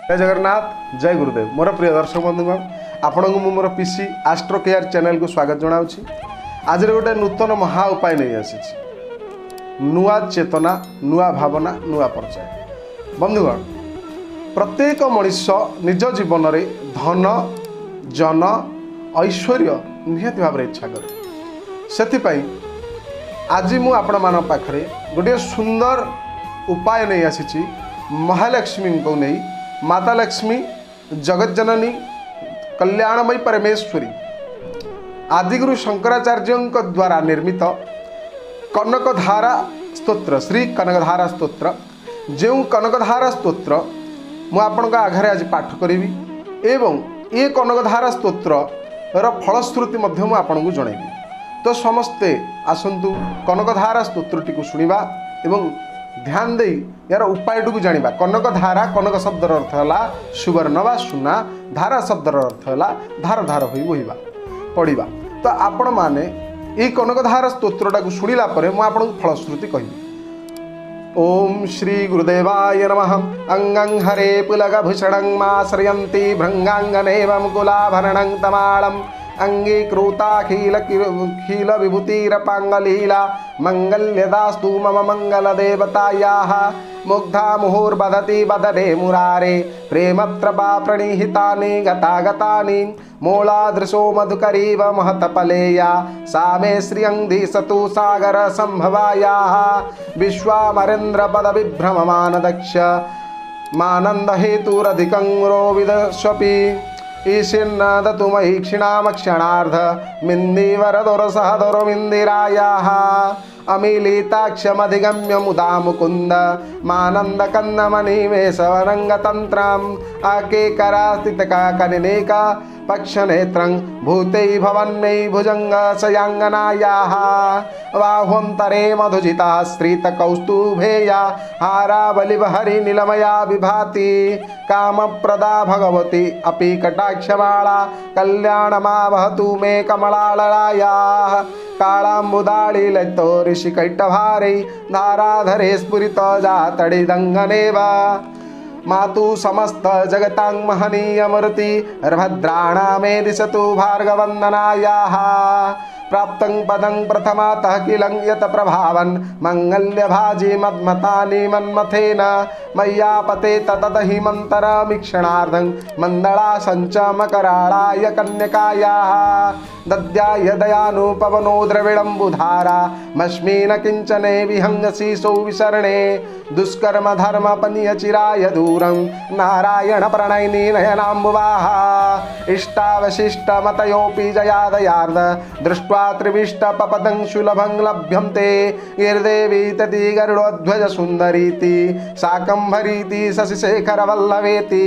जय जगन्नाथ जय गुरुदेव। मोर प्रिय दर्शक बंधुगण आपण को मोर पीसी आस्ट्रो केयर चैनल को स्वागत जनाऊँगी। आज गोटे नूतन महा उपाय नहीं आसी नुआ चेतना नुआ भावना नुआ परिचय। बंधुगण प्रत्येक मनुष्य निज जीवन में धन जन ऐश्वर्य निहत भाव इच्छा करे। से आज मु आपण मान पाखरे गोटे सुंदर उपाय नहीं आसी महालक्ष्मी को नहीं माता लक्ष्मी जगज्जननी कल्याणमयी परमेश्वरी आदिगुरु शंकराचार्य द्वारा निर्मित कनकधारा स्तोत्र श्री कनकधारा स्तोत्र जो कनकधारा स्तोत्र मु आपण आघारे आज पाठ करी एवं ये कनकधारा स्तोत्र फलश्रुति मध्य मु आपन को जनइबी। तो समस्ते आसंतु कनकधारा स्तोत्रटी को शुणा एवं ध्यान दे यार उपायटी को जाना। कनक धारा कनक शब्दर अर्थ है सुवर्ण वा सुना, धारा शब्दर अर्थ है धार धार हो बहवा पढ़ा। तो आपण मैंने ये कनकधारा स्तोत्रटा को शुणिला मुझे फलश्रुति कहि। ओम श्री गुरुदेवाय नमः। अंगं हरे पुलगभूषणं माश्रयन्ति भृंगांगनेव मुकुलाभरणं तमालम् अंगीकृताखिल खिल विभूतिरपांगलीला मंगल्यदास्तु मम मंगल देवतायाः। मुग्धा मुहुर्बधति बदरे मुरारे प्रेमत्रपा प्रणिहितानि गतागतानि मोलादृशो मधुकरीव महतपलेया सा मे श्रियंधि सतु सागर संभवायाः। विश्वामरेन्द्र पद विभ्रममान दक्ष मानंद हेतुरधिकं रोविदस्वपि ईशिन्नदतु मयि क्षिणामक्षणार्ध मिन्दीवरदोरसहदोरमिन्दिरायाः। अमीलिताक्षमधिगम्य मुदा मुकुन्द मानन्दकन्दमनिमेषवरङ्गतन्त्रम् अकेकरास्थितकनिनेका पक्षनेत्रं भूतै भवन्नै भुजङ्गशयाङ्गनायाः। बाह्वन्तरे मधुजिता श्रीतकौस्तुभेया हारावलिवहरि नीलमया विभाति कामप्रदा भगवती अपि कटाक्षमाला कल्याणमावहतु मे कमलालयाः। कालाम्बुदाळिलतो ऋषिकैटभारै धाराधरे स्फुरित जातडिदङ्गनेव मातु समस्त जगतां महनीयमूर्ति भद्राणामे दिशतु भार्गवन्दनायाः। प्राप्तं पदं प्रथमातः किलं यत प्रभावन् मंगल्यभाजी मद्मतानि मन्मथेन मय्यापते ततहि मन्तरमीक्षणार्धं मन्दळासञ्च मकराळाय कन्यकायाः। दद्याय दयानुपवनो द्रविडम्बुधारा मश्मीन किञ्चने विहङ्गशीशो विशरणे दुष्कर्म धर्म पनीयचिराय दूरं नारायण प्रणयिनी नयनाम्बुवाः। इष्टावशिष्टमतयोऽपि जयादयार्ध दृष्ट्वा त्रिविष्टपपदं सुलभं लभ्यन्ते गिर्देवी तति गरुडध्वज सुन्दरीति शाकम्भरीति शशिशेखरवल्लभेति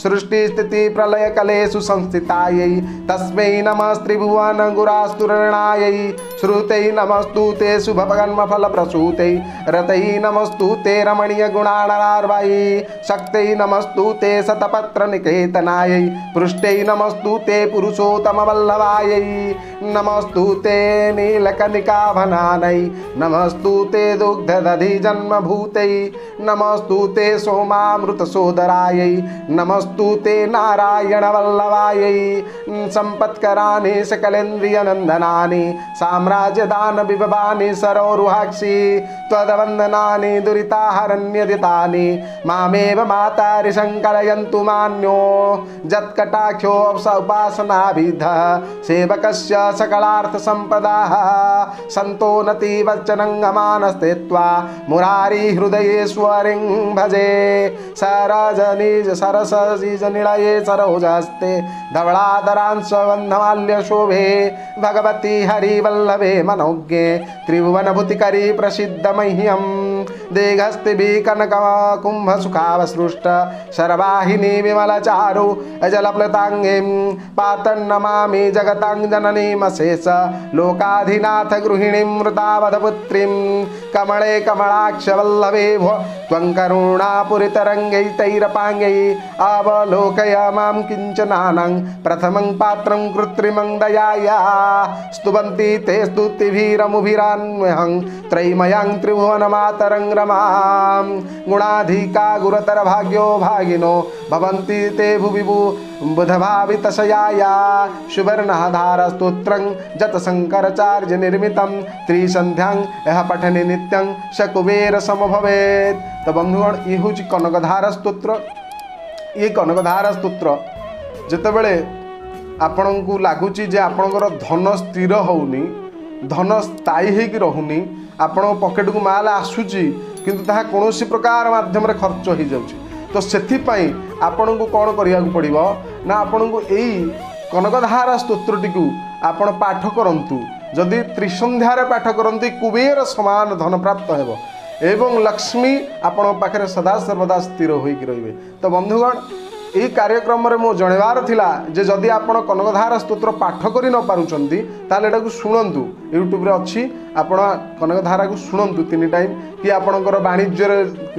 सृष्टिस्थिति प्रलयकलेषु संस्थितायै तस्मै नमस्त्रिभुवन गुरास्तुरणायै। श्रुतै नमस्तु ते शुभकर्मफलप्रसूतै रतै नमस्तु ते रमणीय गुणार्वायै शक्तै नमस्तु ते शतपत्रनिकेतनायै पृष्ठै नमस्तु ते पुरुषोत्तमवल्लभायै नमस्तु ते नीलकनिकाभनानै नमस्तु ते दुग्धदधि जन्मभूतै नमस्तु ते सोमामृतसोदरायै नमस्तु ते नारायणवल्लभायै। सम्पत्कराणि सकलेन्द्रियनन्दनानि साम्राज्यदान विभवानि सरोरुहाक्षि त्वदवन्दनानि दुरिताहरण्यदितानि मामेव मातारि संकलयन्तु मान्यो जत्कटाक्षो उपासनाभिधः सेवकस्य सकलार्थ संपदाः सन्तोनति वचनङ्गमानस्तेत्वा मुरारी हृदयेश्वरिं भजे सरजनिज सरसजिजनिलये सरोजस्ते धवलादरांश बन्धमाल्य शोभे भगवती हरिवल्लभे मनोज्ञे त्रिभुवनभूतिकरी प्रसिद्ध मह्यं देहस्तिभिः कनककुम्भसुखावसृष्ट शरवाहिनी विमलचारु अजलप्लताङ्गीं पातं नमामि जगतां जननीमशेष लोकाधिनाथ गृहिणीं मृतावधपुत्रीं कमले कमलाक्षवल्लभे त्वं करुणापुरितरङ्गैतैरपाङ्गै अवलोकय मां किञ्चनानां प्रथमं पात्रं कृत्रिमं दयाया स्तुवन्ति ते स्तुतिभिरमुभिरान्वहं त्रैमयां त्रिभुवनमातरं रमां गुणाधिका गुरुतर भाग्यो भागिनो भवन्ति ते भुवि बुधभावितशयाया सुवर्णधारस्तोत्रं जतशङ्कराचार्य निर्मितं त्रिसन्ध्यां यः पठने नित्यं स कुबेर सम भवेत्। तो बंधुगण ये हूँ कनकधारा स्तोत्र। ये कनकधारा स्तोत्र जितेबले आपण को लगुच आपणकर धन स्थिर होनी, धन स्थायी होगी रहुनी, आपण पकेट को माल आसूची किंतु ताहा कौन प्रकार माध्यम खर्च हो जाऊँगी। तो से आपण को कौन करिया पड़िबो ना आपण को यही कनकधारा स्तोत्रटी को आपण पाठ करंतु। जदि त्रिसंध्यारे पाठ करती कुबेर समान धन प्राप्त हेबो एवं लक्ष्मी आपण पाखे सदा सर्वदा स्थिर होइकी रहिबे। तो बंधुगण यही कार्यक्रम में मो जनवार थिला जे जदि आपण कनकधारा स्तोत्र पाठ करि न पारुचंती ताले एटा को सुनंतु। यूट्यूब रे अछि, आपण कनकधारा को सुनंतु 3 टाइम कि आपणकर वाणिज्य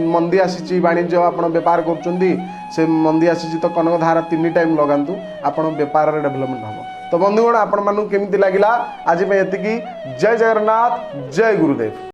मंदी आसीची, वाणिज्य आपण व्यापार करचंती से मंदी आसीची तो कनकधारा 3 टाइम लगांतु, आपण व्यापार रे डेवलपमेंट हबो। तो बंधुगण आपण मानु केमिति लागिला आज में एतिकी। जय जगन्नाथ, जय गुरुदेव।